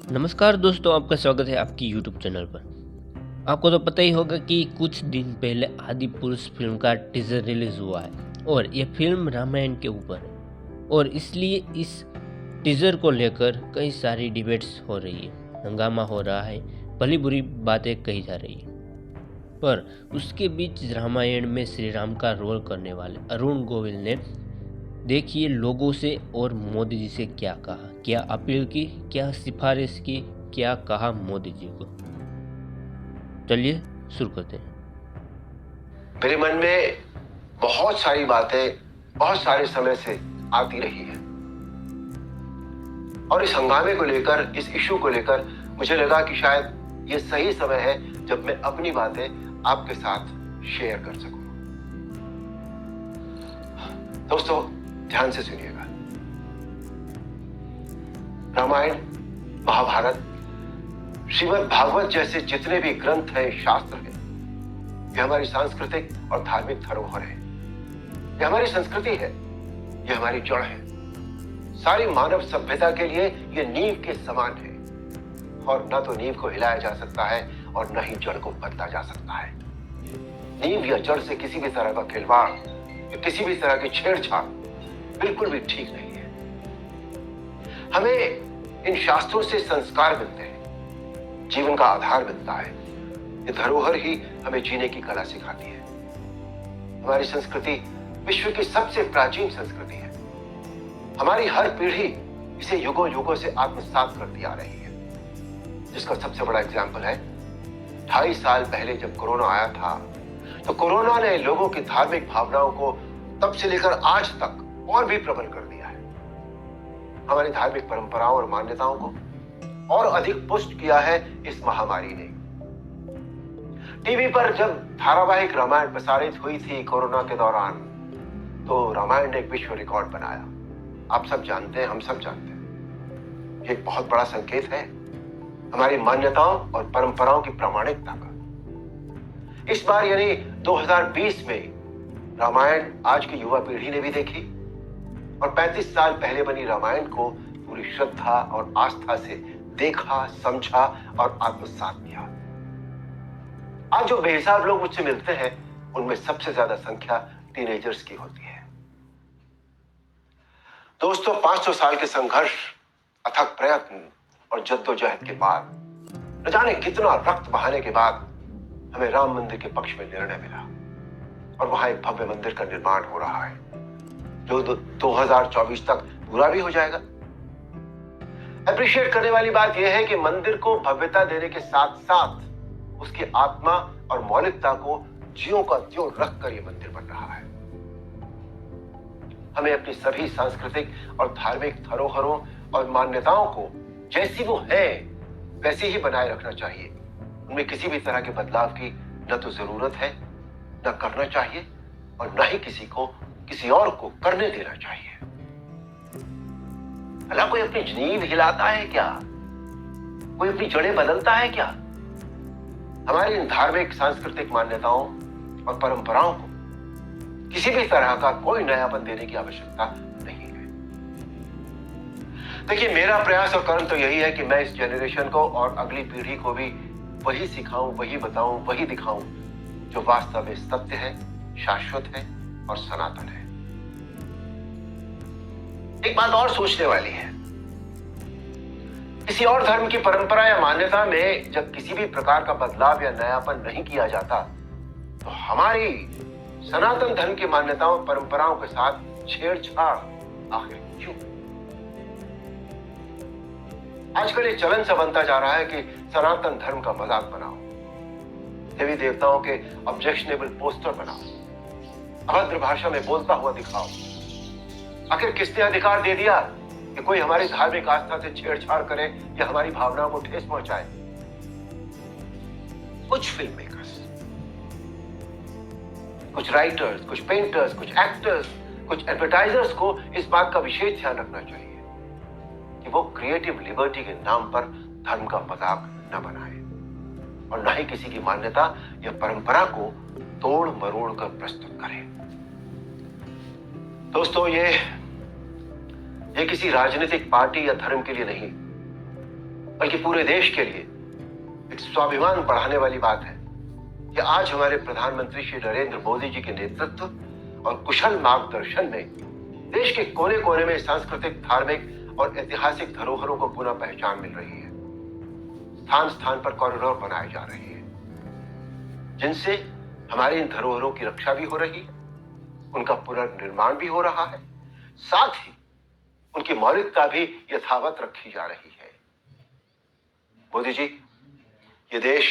नमस्कार दोस्तों, आपका स्वागत है आपकी यूट्यूब चैनल पर। आपको तो पता ही होगा कि कुछ दिन पहले आदि पुरुष फिल्म का टीजर रिलीज हुआ है और ये फिल्म रामायण के ऊपर है और इसलिए इस टीजर को लेकर कई सारी डिबेट्स हो रही है, हंगामा हो रहा है, भली बुरी बातें कही जा रही है। पर उसके बीच रामायण में श्री राम का रोल करने वाले अरुण गोविल ने देखिए लोगों से और मोदी जी से क्या कहा, क्या अपील की, क्या सिफारिश की, क्या कहा मोदी जी को। चलिए शुरू करते हैं। मेरे मन में बहुत सारी बातें बहुत सारे समय से आती रही है और इस हंगामे को लेकर, इस इशू को लेकर मुझे लगा कि शायद ये सही समय है जब मैं अपनी बातें आपके साथ शेयर कर सकूं। दोस्तों ध्यान से सुनिएगा। रामायण, महाभारत, श्रीमद् भागवत जैसे जितने भी ग्रंथ हैं, शास्त्र हैं, ये हमारी सांस्कृतिक और धार्मिक धरोहर है। ये हमारी संस्कृति है, ये हमारी जड़ है। सारी मानव सभ्यता के लिए ये नींव के समान है और न तो नींव को हिलाया जा सकता है और न ही जड़ को बदला जा सकता है। नींव या जड़ से किसी भी तरह का खिलवाड़ या किसी भी तरह की छेड़छाड़ बिल्कुल भी ठीक नहीं है। हमें इन शास्त्रों से संस्कार मिलते हैं, जीवन का आधार मिलता है। ये धरोहर ही हमें जीने की कला सिखाती है। हमारी संस्कृति विश्व की सबसे प्राचीन संस्कृति है। हमारी हर पीढ़ी इसे युगों युगों से आत्मसात करती आ रही है, जिसका सबसे बड़ा एग्जाम्पल है 2.5 साल पहले जब कोरोना आया था, तो कोरोना ने लोगों की धार्मिक भावनाओं को तब से लेकर आज तक और भी प्रबल कर दिया है। हमारी धार्मिक परंपराओं और मान्यताओं को और अधिक पुष्ट किया है इस महामारी ने। टीवी पर जब धारावाहिक रामायण प्रसारित हुई थी कोरोना के दौरान, तो रामायण ने एक विश्व रिकॉर्ड बनाया। आप सब जानते हैं, हम सब जानते हैं। ये एक बहुत बड़ा संकेत है हमारी मान्यताओं और परंपराओं की प्रामाणिकता का। इस बार यानी 2020 में रामायण आज की युवा पीढ़ी ने भी देखी और 35 साल पहले बनी रामायण को पूरी श्रद्धा और आस्था से देखा, समझा और आत्मसात किया। आज जो बेहिसाब लोग मुझसे मिलते हैं, उनमें सबसे ज्यादा संख्या टीनेजर्स की होती है। दोस्तों, 500 साल के संघर्ष, अथक प्रयत्न और जद्दोजहद के बाद, न जाने कितना रक्त बहाने के बाद हमें राम मंदिर के पक्ष में निर्णय मिला और वहां एक भव्य मंदिर का निर्माण हो रहा है, जो 2024 तक पूरा भी हो जाएगा। अप्रिशिएट करने वाली बात यह है कि मंदिर को भव्यता देने के साथ साथ उसकी आत्मा और मौलिकता को ज्यों का त्यों रखकर यह मंदिर बन रहा है। हमें अपनी सभी सांस्कृतिक और धार्मिक धरोहरों और मान्यताओं को जैसी वो है वैसी ही बनाए रखना चाहिए। उनमें किसी भी तरह के बदलाव की न तो जरूरत है, न करना चाहिए और न ही किसी को किसी और को करने देना चाहिए। भला कोई अपनी नींव हिलाता है क्या? कोई अपनी जड़ें बदलता है क्या? हमारी इन धार्मिक सांस्कृतिक मान्यताओं और परंपराओं को किसी भी तरह का कोई नयापन देने की आवश्यकता नहीं है। देखिए, मेरा प्रयास और कर्म तो यही है कि मैं इस जनरेशन को और अगली पीढ़ी को भी वही सिखाऊं, वही बताऊं, वही दिखाऊं जो वास्तव में सत्य है, शाश्वत है और सनातन है। एक बात और सोचने वाली है, किसी और धर्म की परंपरा या मान्यता में जब किसी भी प्रकार का बदलाव या नयापन नहीं किया जाता, तो हमारी सनातन धर्म की मान्यताओं परंपराओं के साथ छेड़छाड़ आखिर क्यों? आजकल एक चलन सा बनता जा रहा है कि सनातन धर्म का मजाक बनाओ, देवी देवताओं के ऑब्जेक्शनेबल पोस्टर बनाओ, अभद्र भाषा में बोलता हुआ दिखाओ। आखिर किसने अधिकार दे दिया कि कोई हमारी धार्मिक आस्था से छेड़छाड़ करे या हमारी भावनाओं को ठेस पहुंचाए? कुछ फिल्म मेकर्स, कुछ राइटर्स, कुछ पेंटर्स, कुछ एक्टर्स, कुछ एडवर्टाइजर्स को इस बात का विशेष ध्यान रखना चाहिए कि वो क्रिएटिव लिबर्टी के नाम पर धर्म का मजाक न बनाए और न ही किसी की मान्यता या परंपरा को तोड़ मरोड़ कर प्रस्तुत करें। दोस्तों, ये किसी राजनीतिक पार्टी या धर्म के लिए नहीं, बल्कि पूरे देश के लिए एक स्वाभिमान बढ़ाने वाली बात है कि आज हमारे प्रधानमंत्री श्री नरेंद्र मोदी जी के नेतृत्व और कुशल मार्गदर्शन में देश के कोने कोने में सांस्कृतिक, धार्मिक और ऐतिहासिक धरोहरों को पुनः पहचान मिल रही है। स्थान स्थान पर कॉरिडोर बनाए जा रहे हैं जिनसे हमारी इन धरोहरों की रक्षा भी हो रही है, उनका पुनर्निर्माण भी हो रहा है, साथ ही उनकी मौलिकता भी यथावत रखी जा रही है। मोदी जी, ये देश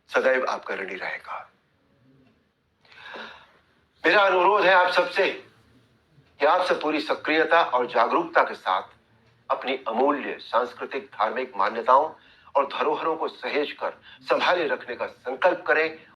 सदैव आपका ऋणी रहेगा। मेरा अनुरोध है आप सबसे कि आपसे पूरी सक्रियता और जागरूकता के साथ अपनी अमूल्य सांस्कृतिक, धार्मिक मान्यताओं और धरोहरों को सहेज कर संभाले रखने का संकल्प करें